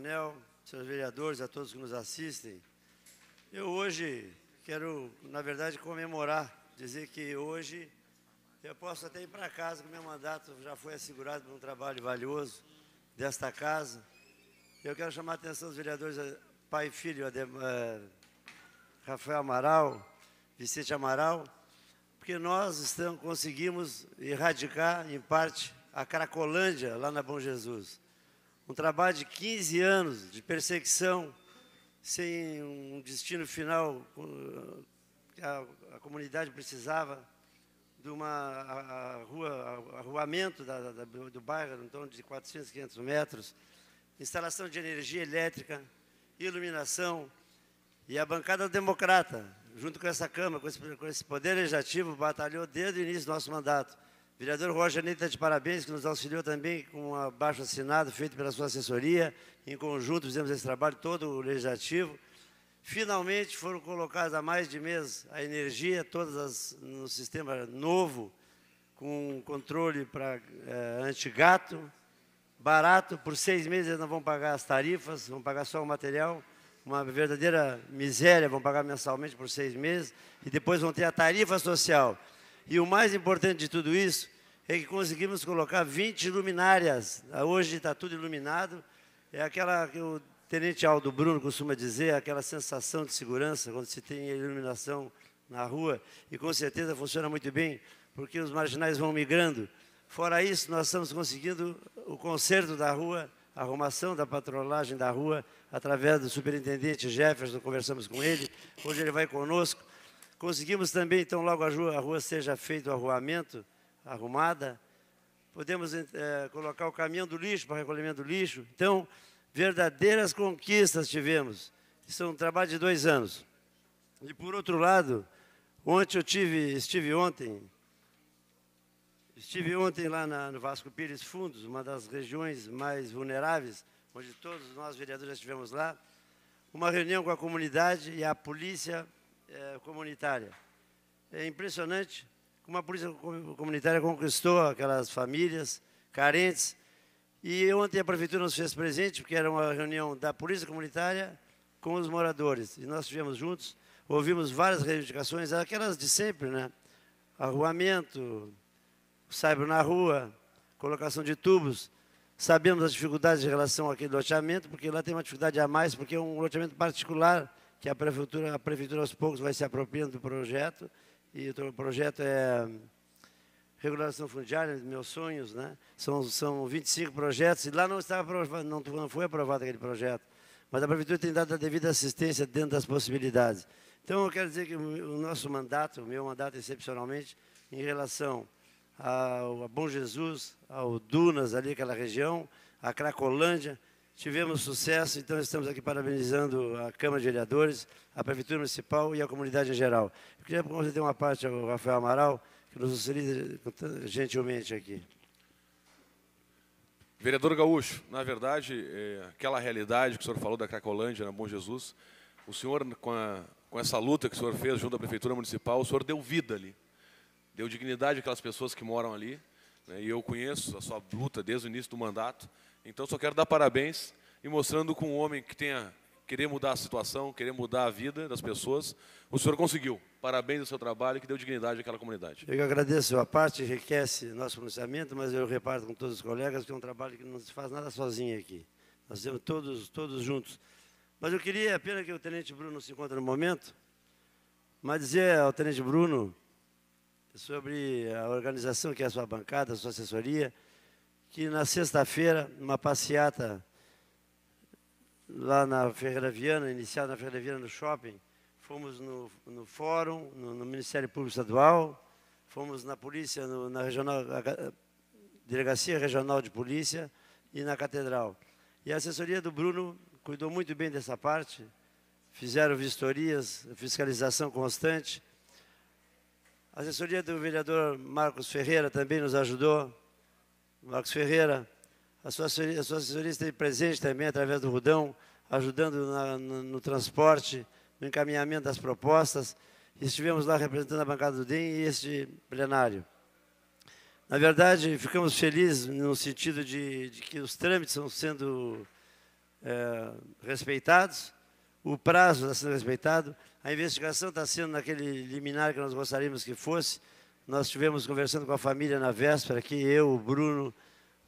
Coronel, senhores vereadores, a todos que nos assistem. Eu hoje quero, na verdade, comemorar, dizer que hoje eu posso até ir para casa, que meu mandato já foi assegurado por um trabalho valioso desta casa. Eu quero chamar a atenção dos vereadores, pai e filho, Rafael Amaral, Vicente Amaral, porque nós conseguimos erradicar, em parte, a Cracolândia, lá na Bom Jesus. Um trabalho de 15 anos de perseguição, sem um destino final, a comunidade precisava de arruamento do bairro, em torno de 400, 500 metros, instalação de energia elétrica, iluminação, e a bancada democrata, junto com essa Câmara, com esse Poder Legislativo, batalhou desde o início do nosso mandato. O vereador Roger Ney está de parabéns, que nos auxiliou também com um abaixo-assinado feito pela sua assessoria. Em conjunto, fizemos esse trabalho todo o legislativo. Finalmente foram colocadas há mais de mês a energia, no sistema novo, com controle para anti-gato, barato. Por 6 meses eles não vão pagar as tarifas, vão pagar só o material. Uma verdadeira miséria, vão pagar mensalmente por 6 meses. E depois vão ter a tarifa social. E o mais importante de tudo isso é que conseguimos colocar 20 luminárias. Hoje está tudo iluminado. É aquela que o tenente Aldo Bruno costuma dizer, aquela sensação de segurança quando se tem iluminação na rua. E com certeza funciona muito bem, porque os marginais vão migrando. Fora isso, nós estamos conseguindo o conserto da rua, a arrumação da patrulhagem da rua, através do superintendente Jefferson, conversamos com ele. Hoje ele vai conosco. Conseguimos também, então, logo a rua seja feito o arruamento, arrumada. Podemos colocar o caminhão do lixo para recolhimento do lixo. Então, verdadeiras conquistas tivemos. Isso é um trabalho de 2 anos. E, por outro lado, estive ontem lá no Vasco Pires Fundos, uma das regiões mais vulneráveis, onde todos nós, vereadores, estivemos lá. Uma reunião com a comunidade e a polícia comunitária. É impressionante como a polícia comunitária conquistou aquelas famílias carentes. E ontem a prefeitura nos fez presente, porque era uma reunião da polícia comunitária com os moradores. E nós estivemos juntos, ouvimos várias reivindicações, aquelas de sempre, né? Arruamento, saibro na rua, colocação de tubos. Sabemos as dificuldades em relação àquele loteamento, porque lá tem uma dificuldade a mais, porque é um loteamento particular, que a prefeitura aos poucos vai se apropriando do projeto, e o projeto é regulação fundiária, meus sonhos, né? São 25 projetos, e lá não foi aprovado aquele projeto, mas a prefeitura tem dado a devida assistência dentro das possibilidades. Então, eu quero dizer que o nosso mandato, o meu mandato excepcionalmente, em relação a Bom Jesus, ao Dunas, ali aquela região, a Cracolândia, tivemos sucesso, então estamos aqui parabenizando a Câmara de Vereadores, a Prefeitura Municipal e a comunidade em geral. Eu queria conceder uma parte ao Rafael Amaral, que nos auxilia gentilmente aqui. Vereador Gaúcho, na verdade, aquela realidade que o senhor falou da Cracolândia, na Bom Jesus, o senhor, com essa luta que o senhor fez junto à Prefeitura Municipal, o senhor deu vida ali, deu dignidade àquelas pessoas que moram ali, né, e eu conheço a sua luta desde o início do mandato. Então, só quero dar parabéns e mostrando com um homem que querer mudar a situação, querer mudar a vida das pessoas, o senhor conseguiu. Parabéns ao seu trabalho, que deu dignidade àquela comunidade. Eu agradeço a parte, enriquece nosso pronunciamento, mas eu reparto com todos os colegas que é um trabalho que não se faz nada sozinho aqui. Nós estamos todos juntos. Mas eu queria, pena que o Tenente Bruno não se encontra no momento, mas dizer ao Tenente Bruno sobre a organização que é a sua bancada, a sua assessoria, que na sexta-feira, numa passeata lá na Ferreira Viana, iniciada na Ferreira Viana no shopping, fomos no fórum, no Ministério Público Estadual, fomos na polícia, na Delegacia Regional de Polícia e na Catedral. E a assessoria do Bruno cuidou muito bem dessa parte, fizeram vistorias, fiscalização constante. A assessoria do vereador Marcos Ferreira também nos ajudou. Marcos Ferreira, a sua assessoria esteve presente também através do Rudão, ajudando no transporte, no encaminhamento das propostas. Estivemos lá representando a bancada do DEM e este plenário. Na verdade, ficamos felizes no sentido de que os trâmites estão sendo respeitados, o prazo está sendo respeitado, a investigação está sendo naquele liminar que nós gostaríamos que fosse. Nós estivemos conversando com a família na véspera, aqui eu, o Bruno,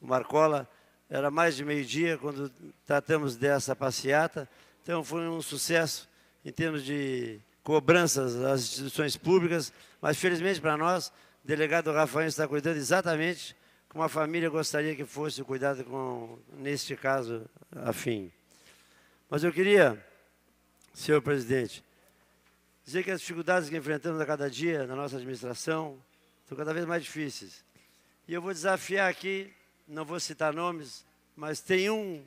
o Marcola, era mais de meio-dia quando tratamos dessa passeata. Então foi um sucesso em termos de cobranças às instituições públicas, mas felizmente para nós, o delegado Rafael está cuidando exatamente como a família gostaria que fosse o cuidado com, neste caso, afim. Mas eu queria, senhor presidente, dizer que as dificuldades que enfrentamos a cada dia na nossa administração são cada vez mais difíceis. E eu vou desafiar aqui, não vou citar nomes, mas tem um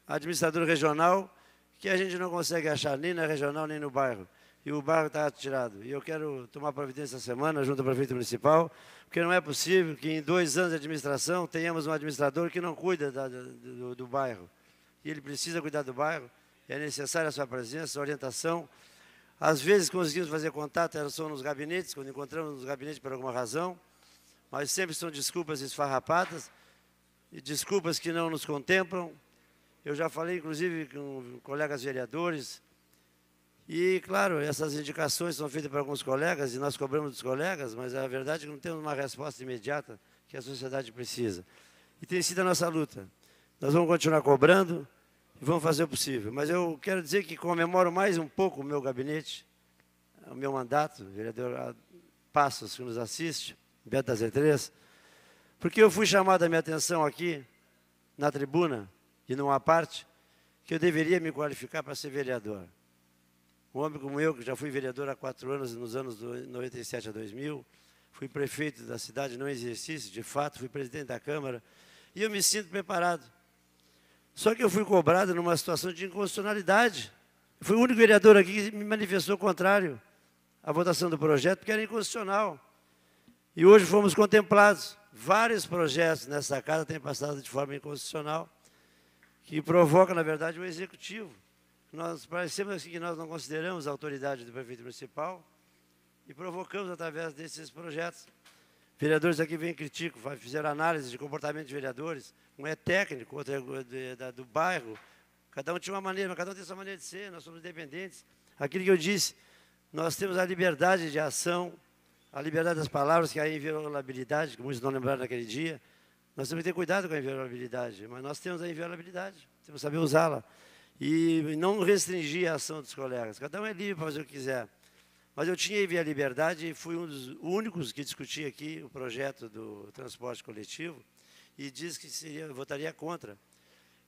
administrador regional que a gente não consegue achar nem na regional nem no bairro. E o bairro está tirado. E eu quero tomar providência essa semana junto ao prefeito municipal, porque não é possível que em 2 anos de administração tenhamos um administrador que não cuida do bairro. E ele precisa cuidar do bairro, é necessária a sua presença, a sua orientação. Às vezes conseguimos fazer contato, elas são nos gabinetes, quando encontramos nos gabinetes por alguma razão, mas sempre são desculpas esfarrapadas, e desculpas que não nos contemplam. Eu já falei, inclusive, com colegas vereadores, e, claro, essas indicações são feitas por alguns colegas, e nós cobramos dos colegas, mas a verdade é que não temos uma resposta imediata que a sociedade precisa. E tem sido a nossa luta. Nós vamos continuar cobrando e vamos fazer o possível. Mas eu quero dizer que comemoro mais um pouco o meu gabinete, o meu mandato, o vereador Passos, que nos assiste, Beto das Letras, porque eu fui chamado a minha atenção aqui, na tribuna, e numa parte, que eu deveria me qualificar para ser vereador. Um homem como eu, que já fui vereador há 4 anos, nos anos 97 a 2000, fui prefeito da cidade, não em exercício, de fato, fui presidente da Câmara, e eu me sinto preparado. Só que eu fui cobrado numa situação de inconstitucionalidade. Fui o único vereador aqui que me manifestou contrário à votação do projeto, porque era inconstitucional. E hoje fomos contemplados. Vários projetos nessa casa têm passado de forma inconstitucional, que provoca, na verdade, o executivo. Nós parecemos assim que nós não consideramos a autoridade do prefeito municipal e provocamos através desses projetos. Vereadores aqui vêm e criticam, fizeram análise de comportamento de vereadores. Um é técnico, outro é do bairro. Cada um tinha uma maneira, mas cada um tem sua maneira de ser, nós somos independentes. Aquilo que eu disse, nós temos a liberdade de ação, a liberdade das palavras, que é a inviolabilidade, que muitos não lembraram naquele dia. Nós temos que ter cuidado com a inviolabilidade, mas nós temos a inviolabilidade, temos que saber usá-la. E não restringir a ação dos colegas. Cada um é livre para fazer o que quiser. Mas eu tinha a liberdade e fui um dos únicos que discuti aqui o projeto do transporte coletivo e disse que votaria contra.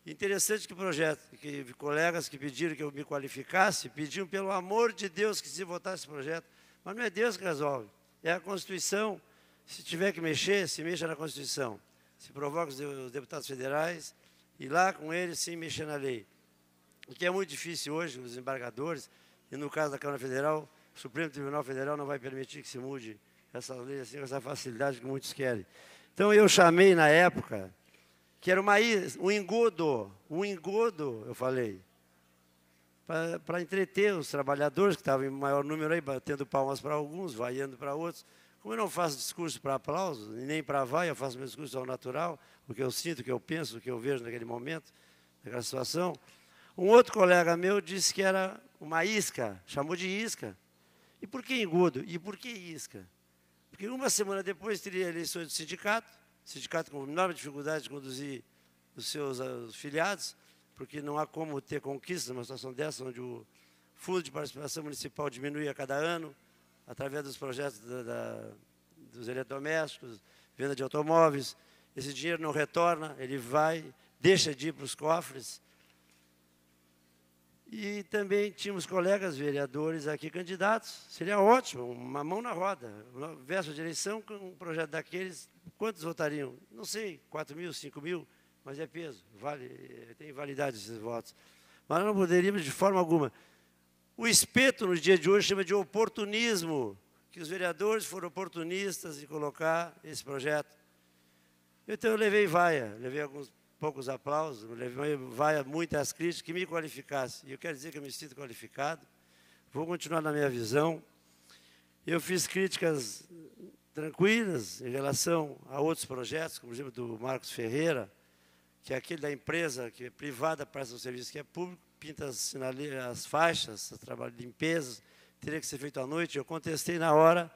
Interessante que o projeto, que colegas que pediram que eu me qualificasse, pediam pelo amor de Deus que se votasse esse projeto. Mas não é Deus que resolve, é a Constituição. Se tiver que mexer, se mexa na Constituição. Se provoca os deputados federais e lá com eles sim mexer na lei. O que é muito difícil hoje, os embargadores, e no caso da Câmara Federal, o Supremo Tribunal Federal não vai permitir que se mude essa lei assim, com essa facilidade que muitos querem. Então eu chamei na época, que era um engodo, eu falei, para entreter os trabalhadores, que estavam em maior número aí, batendo palmas para alguns, vaiando para outros. Como eu não faço discurso para aplauso, e nem para vai, eu faço meu discurso ao natural, o que eu sinto, o que eu penso, o que eu vejo naquele momento, naquela situação. Um outro colega meu disse que era uma isca, chamou de isca. E por que engodo? E por que isca? Porque uma semana depois teria eleições do sindicato com enorme dificuldade de conduzir os seus filiados, porque não há como ter conquistas numa situação dessa, onde o fundo de participação municipal diminui a cada ano, através dos projetos dos eletrodomésticos, venda de automóveis. Esse dinheiro não retorna, ele vai, deixa de ir para os cofres. E também tínhamos colegas vereadores aqui candidatos. Seria ótimo, uma mão na roda. Véspera de eleição, com um projeto daqueles, quantos votariam? Não sei, 4 mil, 5 mil, mas é peso, tem validade esses votos. Mas não poderíamos de forma alguma. O espeto, no dia de hoje, chama de oportunismo, que os vereadores foram oportunistas em colocar esse projeto. Então eu levei vaia, levei alguns poucos aplausos, levei vaia muitas críticas, que me qualificasse. E eu quero dizer que eu me sinto qualificado, vou continuar na minha visão. Eu fiz críticas tranquilas em relação a outros projetos, como, por exemplo, do Marcos Ferreira, que é aquele da empresa, que é privada, presta um serviço que é público, pinta as faixas, trabalho de limpeza, teria que ser feito à noite. Eu contestei na hora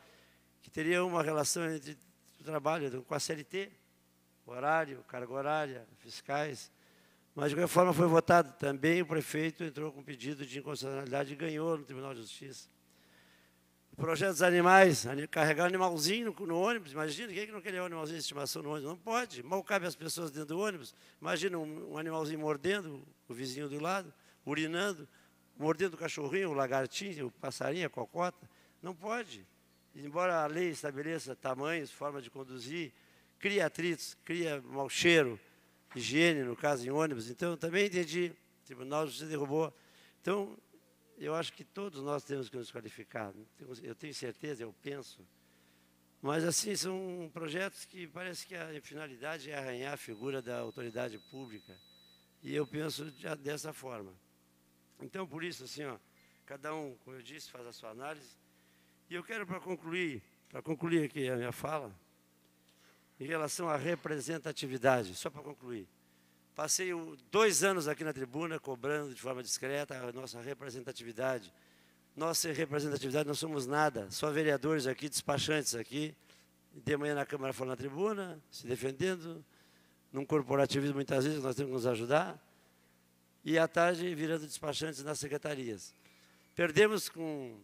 que teria uma relação entre o trabalho com a CLT, horário, carga horária, fiscais. Mas, de qualquer forma, foi votado também. O prefeito entrou com pedido de inconstitucionalidade e ganhou no Tribunal de Justiça. O projeto dos animais, carregar animalzinho no ônibus. Imagina, quem é que não queria um animalzinho de estimação no ônibus? Não pode. Mal cabe as pessoas dentro do ônibus. Imagina um animalzinho mordendo o vizinho do lado, urinando, mordendo o cachorrinho, o lagartinho, o passarinho, a cocota. Não pode. Embora a lei estabeleça tamanhos, formas de conduzir, cria atritos, cria mau cheiro, higiene, no caso, em ônibus. Então, eu também entendi. O Tribunal de Justiça derrubou. Então, eu acho que todos nós temos que nos qualificar. Eu tenho certeza, eu penso. Mas, assim, são projetos que parece que a finalidade é arranhar a figura da autoridade pública. E eu penso dessa forma. Então, por isso, assim, ó, cada um, como eu disse, faz a sua análise. E eu quero, para concluir aqui a minha fala, em relação à representatividade, só para concluir. Passei 2 anos aqui na tribuna, cobrando de forma discreta a nossa representatividade. Nossa representatividade, não somos nada, só vereadores aqui, despachantes aqui, de manhã na Câmara fora na tribuna, se defendendo, num corporativismo muitas vezes nós temos que nos ajudar, e à tarde virando despachantes nas secretarias. Perdemos com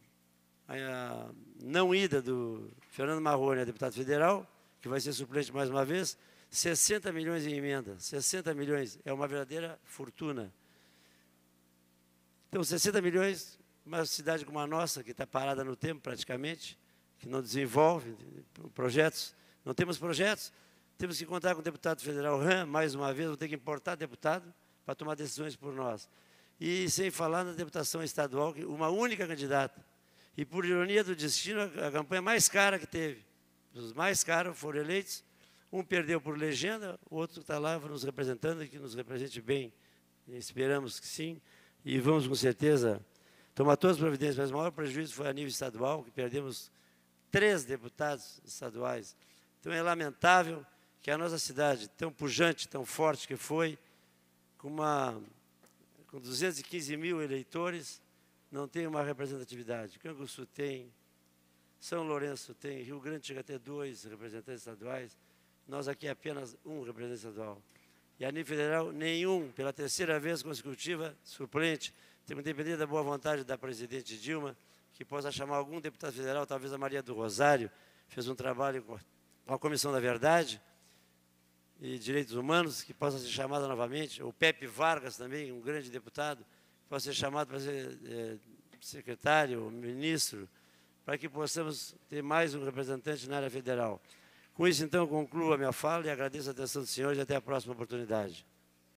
a não ida do Fernando Marrone, a deputado federal, que vai ser suplente mais uma vez, 60 milhões em emenda. 60 milhões é uma verdadeira fortuna. Então, 60 milhões, uma cidade como a nossa, que está parada no tempo praticamente, que não desenvolve projetos, não temos projetos, temos que contar com o deputado federal mais uma vez, vamos ter que importar deputado para tomar decisões por nós. E sem falar na deputação estadual, uma única candidata. E por ironia do destino, a campanha mais cara que teve. Os mais caros foram eleitos, um perdeu por legenda, o outro está lá nos representando e que nos represente bem. Esperamos que sim, e vamos com certeza tomar todas as providências, mas o maior prejuízo foi a nível estadual, que perdemos 3 deputados estaduais. Então é lamentável que a nossa cidade, tão pujante, tão forte que foi, com 215 mil eleitores, não tem uma representatividade. Canguçu tem, São Lourenço tem, Rio Grande chega a ter 2 representantes estaduais, nós aqui apenas 1 representante estadual. E a nível federal, nenhum, pela 3ª vez consecutiva, suplente, temos depender da boa vontade da presidente Dilma, que possa chamar algum deputado federal, talvez a Maria do Rosário, fez um trabalho com a Comissão da Verdade e Direitos Humanos, que possa ser chamada novamente, o Pepe Vargas também, um grande deputado, possa ser chamado para ser secretário, ministro, para que possamos ter mais um representante na área federal. Com isso, então, concluo a minha fala e agradeço a atenção dos senhores e até a próxima oportunidade.